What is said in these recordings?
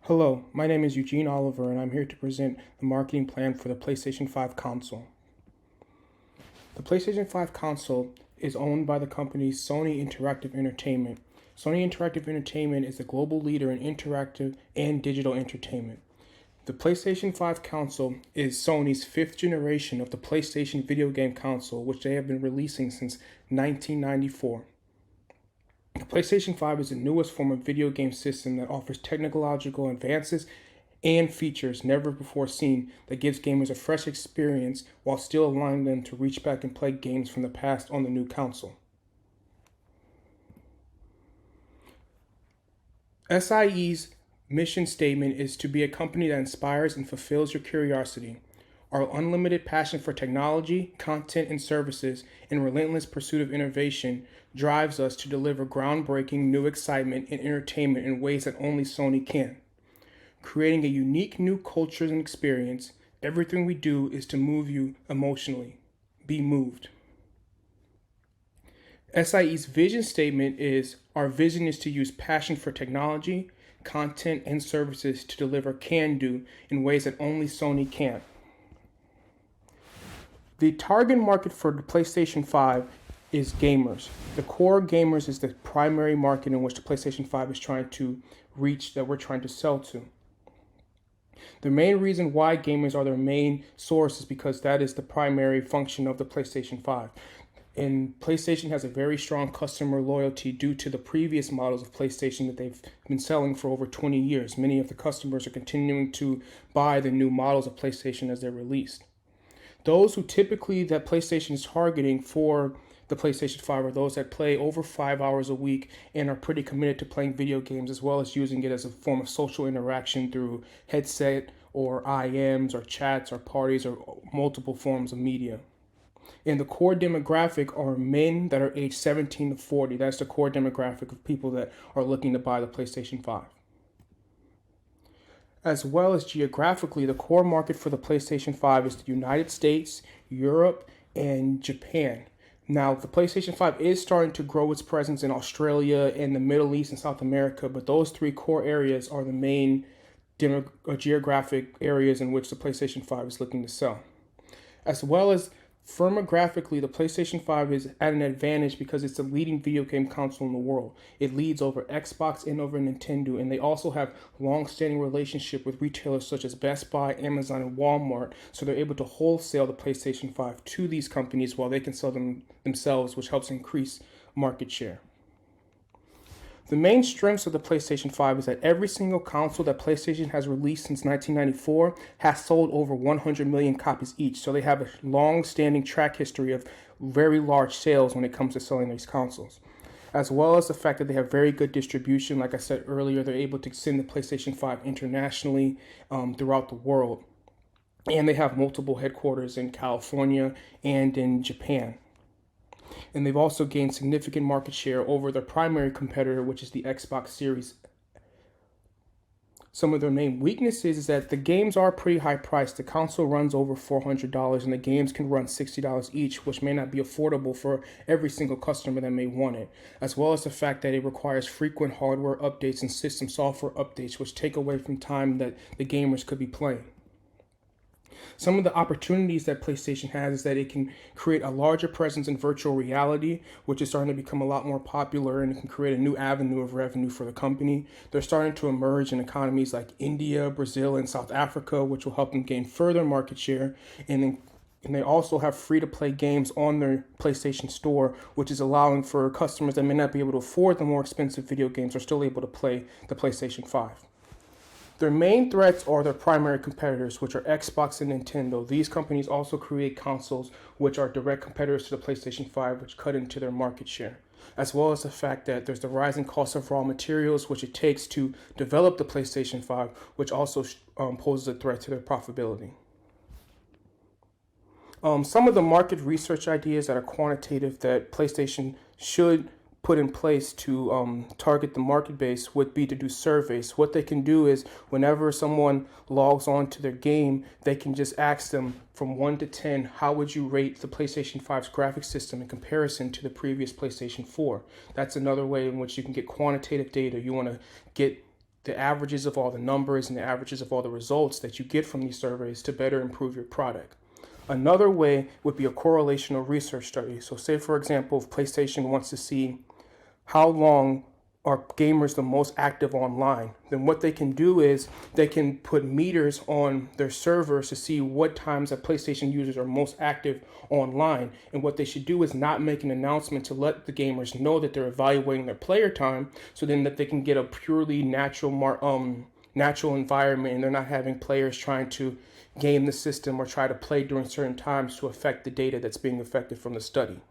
Hello, my name is Eugene Oliver, and I'm here to present the marketing plan for the PlayStation 5 console. The PlayStation 5 console is owned by the company Sony Interactive Entertainment. Sony Interactive Entertainment is the global leader in interactive and digital entertainment. The PlayStation 5 console is Sony's fifth generation of the PlayStation video game console, which they have been releasing since 1994. The PlayStation 5 is the newest form of video game system that offers technological advances and features never before seen that gives gamers a fresh experience while still allowing them to reach back and play games from the past on the new console. SIE's mission statement is to be a company that inspires and fulfills your curiosity. Our unlimited passion for technology, content, and services, and relentless pursuit of innovation drives us to deliver groundbreaking new excitement and entertainment in ways that only Sony can. Creating a unique new culture and experience, everything we do is to move you emotionally. Be moved. SIE's vision statement is, our vision is to use passion for technology, content, and services to deliver can-do in ways that only Sony can. The target market for the PlayStation 5 is gamers. The core gamers is the primary market in which the PlayStation 5 is trying to reach, that we're trying to sell to. The main reason why gamers are their main source is because that is the primary function of the PlayStation 5. And PlayStation has a very strong customer loyalty due to the previous models of PlayStation that they've been selling for over 20 years. Many of the customers are continuing to buy the new models of PlayStation as they're released. Those who typically that PlayStation is targeting for the PlayStation 5 are those that play over 5 hours a week and are pretty committed to playing video games, as well as using it as a form of social interaction through headset or IMs or chats or parties or multiple forms of media. And the core demographic are men that are aged 17 to 40. That's the core demographic of people that are looking to buy the PlayStation 5. As well as geographically, the core market for the PlayStation 5 is the United States, Europe, and Japan. Now, the PlayStation 5 is starting to grow its presence in Australia and the Middle East and South America, but those three core areas are the main geographic areas in which the PlayStation 5 is looking to sell. As well as firmographically, the PlayStation 5 is at an advantage because it's the leading video game console in the world. It leads over Xbox and over Nintendo, and they also have long-standing relationship with retailers such as Best Buy, Amazon, and Walmart, so they're able to wholesale the PlayStation 5 to these companies while they can sell them themselves, which helps increase market share. The main strengths of the PlayStation 5 is that every single console that PlayStation has released since 1994 has sold over 100 million copies each. So they have a long-standing track history of very large sales when it comes to selling these consoles. As well as the fact that they have very good distribution. Like I said earlier, they're able to send the PlayStation 5 internationally throughout the world. And they have multiple headquarters in California and in Japan. And they've also gained significant market share over their primary competitor, which is the Xbox Series. Some of their main weaknesses is that the games are pretty high priced. The console runs over $400 and the games can run $60 each, which may not be affordable for every single customer that may want it. As well as the fact that it requires frequent hardware updates and system software updates, which take away from time that the gamers could be playing. Some of the opportunities that PlayStation has is that it can create a larger presence in virtual reality, which is starting to become a lot more popular, and it can create a new avenue of revenue for the company. They're starting to emerge in economies like India, Brazil, and South Africa, which will help them gain further market share. And they also have free-to-play games on their PlayStation Store, which is allowing for customers that may not be able to afford the more expensive video games are still able to play the PlayStation 5. Their main threats are their primary competitors, which are Xbox and Nintendo. These companies also create consoles which are direct competitors to the PlayStation 5, which cut into their market share, as well as the fact that there's the rising cost of raw materials, which it takes to develop the PlayStation 5, which also poses a threat to their profitability. Some of the market research ideas that are quantitative that PlayStation should put in place to target the market base would be to do surveys. What they can do is whenever someone logs on to their game, they can just ask them from 1 to 10, how would you rate the PlayStation 5's graphics system in comparison to the previous PlayStation 4? That's another way in which you can get quantitative data. You want to get the averages of all the numbers and the averages of all the results that you get from these surveys to better improve your product. Another way would be a correlational research study. So say, for example, if PlayStation wants to see how long are gamers the most active online, then what they can do is they can put meters on their servers to see what times that PlayStation users are most active online. And what they should do is not make an announcement to let the gamers know that they're evaluating their player time, so then that they can get a purely natural environment, and they're not having players trying to game the system or try to play during certain times to affect the data that's being affected from the study.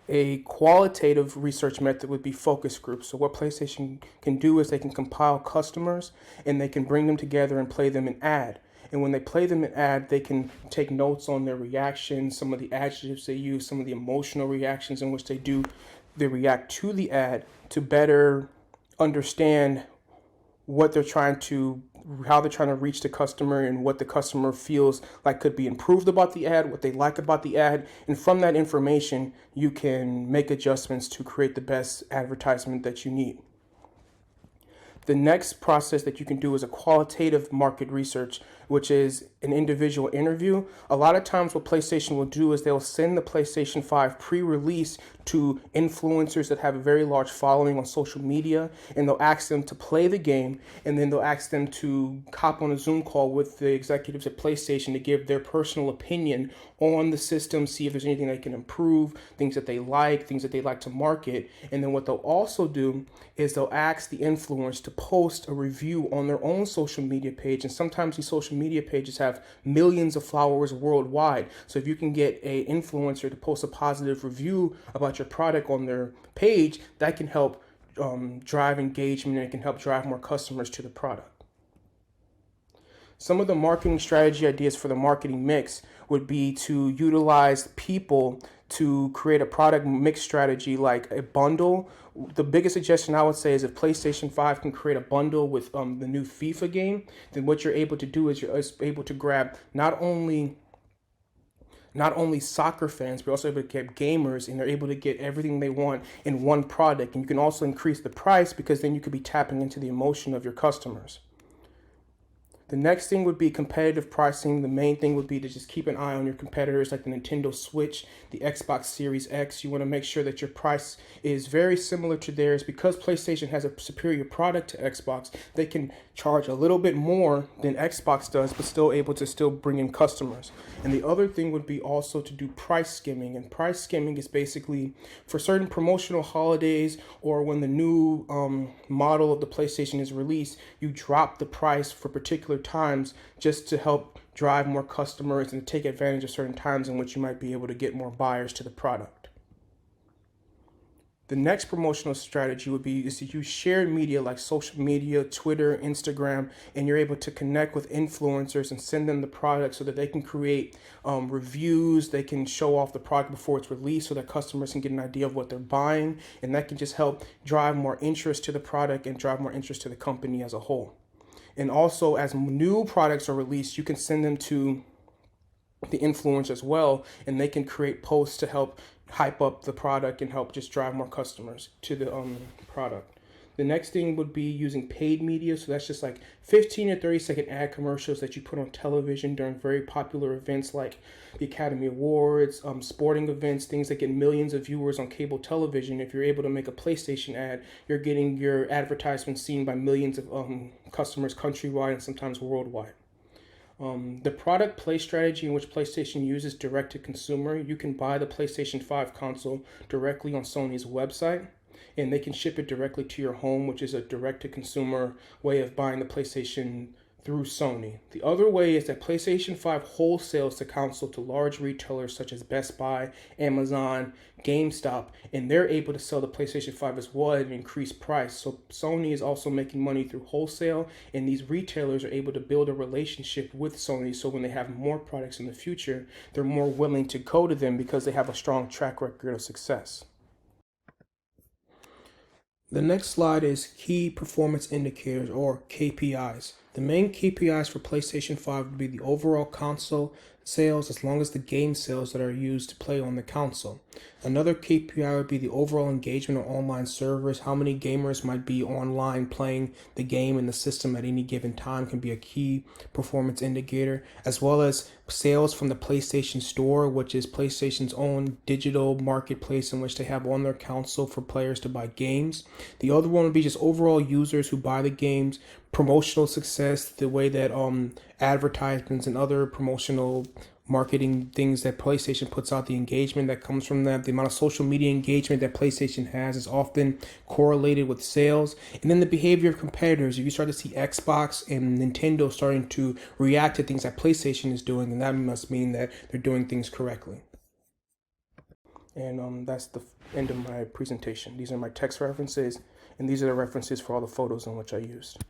A qualitative research method would be focus groups. So what PlayStation can do is they can compile customers and they can bring them together and play them an ad. And when they play them an ad, they can take notes on their reactions, some of the adjectives they use, some of the emotional reactions in which they react to the ad to better understand how they're trying to reach the customer and what the customer feels like could be improved about the ad, what they like about the ad. And from that information, you can make adjustments to create the best advertisement that you need. The next process that you can do is a qualitative market research, which is an individual interview. A lot of times what PlayStation will do is they'll send the PlayStation 5 pre-release to influencers that have a very large following on social media, and they'll ask them to play the game, and then they'll ask them to hop on a Zoom call with the executives at PlayStation to give their personal opinion on the system, see if there's anything they can improve, things that they like, things that they like to market. And then what they'll also do is they'll ask the influencers to post a review on their own social media page. And sometimes these social media pages have millions of followers worldwide. So if you can get an influencer to post a positive review about your product on their page, that can help drive engagement, and it can help drive more customers to the product. Some of the marketing strategy ideas for the marketing mix would be to utilize people to create a product mix strategy like a bundle. The biggest suggestion I would say is if PlayStation 5 can create a bundle with the new FIFA game, then what you're able to do is you're able to grab not only soccer fans, but also able to get gamers, and they're able to get everything they want in one product. And you can also increase the price because then you could be tapping into the emotion of your customers. The next thing would be competitive pricing. The main thing would be to just keep an eye on your competitors like the Nintendo Switch, the Xbox Series X. You want to make sure that your price is very similar to theirs. Because PlayStation has a superior product to Xbox, they can charge a little bit more than Xbox does, but still able to still bring in customers. And the other thing would be also to do price skimming. And price skimming is basically for certain promotional holidays or when the new model of the PlayStation is released, you drop the price for particular times just to help drive more customers and take advantage of certain times in which you might be able to get more buyers to the product. The next promotional strategy would be is to use shared media like social media, Twitter, Instagram, and you're able to connect with influencers and send them the product so that they can create reviews. They can show off the product before it's released so that customers can get an idea of what they're buying, and that can just help drive more interest to the product and drive more interest to the company as a whole. And also, as new products are released, you can send them to the influencers as well, and they can create posts to help hype up the product and help just drive more customers to the product. The next thing would be using paid media. So that's just like 15 to 30-second ad commercials that you put on television during very popular events like the Academy Awards, sporting events, things that get millions of viewers on cable television. If you're able to make a PlayStation ad, you're getting your advertisement seen by millions of customers countrywide and sometimes worldwide. The product play strategy in which PlayStation uses direct to consumer, you can buy the PlayStation 5 console directly on Sony's website, and they can ship it directly to your home, which is a direct to consumer way of buying the PlayStation through Sony. The other way is that PlayStation 5 wholesales the console to large retailers such as Best Buy, Amazon, GameStop, and they're able to sell the PlayStation 5 as well at an increased price. So Sony is also making money through wholesale, and these retailers are able to build a relationship with Sony, so when they have more products in the future, they're more willing to go to them because they have a strong track record of success. The next slide is key performance indicators, or KPIs. The main KPIs for PlayStation 5 would be the overall console sales as long as the game sales that are used to play on the console. Another KPI would be the overall engagement on online servers. How many gamers might be online playing the game in the system at any given time can be a key performance indicator, as well as sales from the PlayStation Store, which is PlayStation's own digital marketplace in which they have on their console for players to buy games. The other one would be just overall users who buy the games, promotional success, the way that advertisements and other promotional marketing things that PlayStation puts out, the engagement that comes from that, the amount of social media engagement that PlayStation has is often correlated with sales. And then the behavior of competitors. If you start to see Xbox and Nintendo starting to react to things that PlayStation is doing, then that must mean that they're doing things correctly. And that's the end of my presentation. These are my text references, and these are the references for all the photos in which I used.